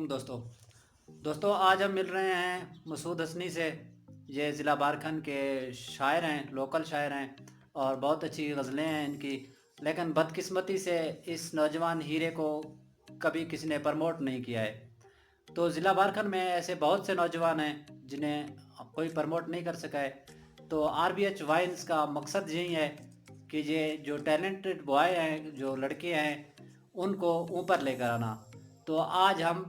علیکم دوستوں آج ہم مل رہے ہیں مسعود حسنی سے۔ یہ ضلع بارکھن کے شاعر ہیں، لوکل شاعر ہیں اور بہت اچھی غزلیں ہیں ان کی، لیکن بدقسمتی سے اس نوجوان ہیرے کو کبھی کسی نے پرموٹ نہیں کیا ہے۔ تو ضلع بارکھن میں ایسے بہت سے نوجوان ہیں جنہیں کوئی پرموٹ نہیں کر سکا ہے۔ تو آر بی ایچ وائنز کا مقصد یہی ہے کہ یہ جو ٹیلنٹڈ بوائے ہیں، جو لڑکے ہیں، ان کو اوپر لے کر آنا۔ تو آج ہم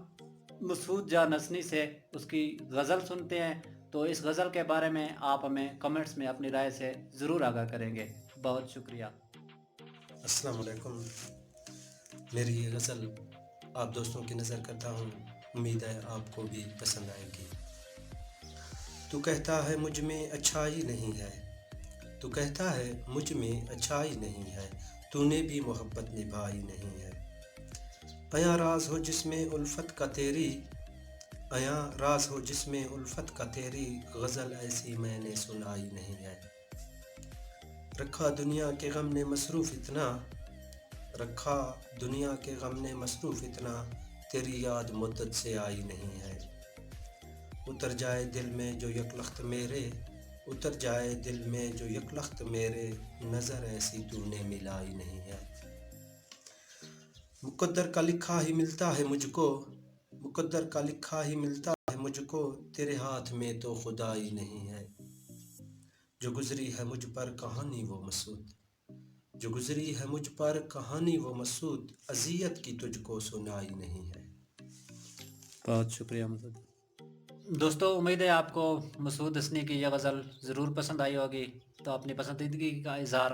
مسعود جان حسنی سے اس کی غزل سنتے ہیں۔ تو اس غزل کے بارے میں آپ ہمیں کمنٹس میں اپنی رائے سے ضرور آگاہ کریں گے۔ بہت شکریہ۔ السلام علیکم۔ میری یہ غزل آپ دوستوں کی نظر کرتا ہوں، امید ہے آپ کو بھی پسند آئے گی۔ تو کہتا ہے مجھ میں اچھائی نہیں ہے، تو کہتا ہے مجھ میں اچھائی نہیں ہے، تو نے بھی محبت نبھائی نہیں ہے۔ ایاں راز ہو جس میں الفت کا تیری، ایاں راز ہو جس میں الفت کا تیری، غزل ایسی میں نے سنائی نہیں ہے۔ رکھا دنیا کے غم نے مصروف اتنا، رکھا دنیا کے غم نے مصروف اتنا، تیری یاد مدت سے آئی نہیں ہے۔ اتر جائے دل میں جو یک لخت میرے، اتر جائے دل میں جو یک لخت میرے، نظر ایسی تو نے ملائی نہیں ہے۔ مقدر کا لکھا ہی ملتا ہے مجھ کو، مقدر کا لکھا ہی ملتا ہے مجھ کو، تیرے ہاتھ میں تو خدائی نہیں ہے۔ جو گزری ہے مجھ پر کہانی وہ مسعود، جو گزری ہے مجھ پر کہانی وہ مسعود، اذیت کی تجھ کو سنائی نہیں ہے۔ بہت شکریہ مسعود۔ دوستو امید ہے آپ کو مسعود حسنی کی یہ غزل ضرور پسند آئی ہوگی۔ تو اپنی پسندیدگی کا اظہار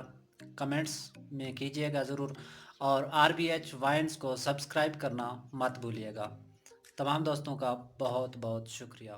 کمنٹس میں کیجیے گا ضرور، اور آر بی ایچ وائنز کو سبسکرائب کرنا مت بھولیے گا۔ تمام دوستوں کا بہت بہت شکریہ۔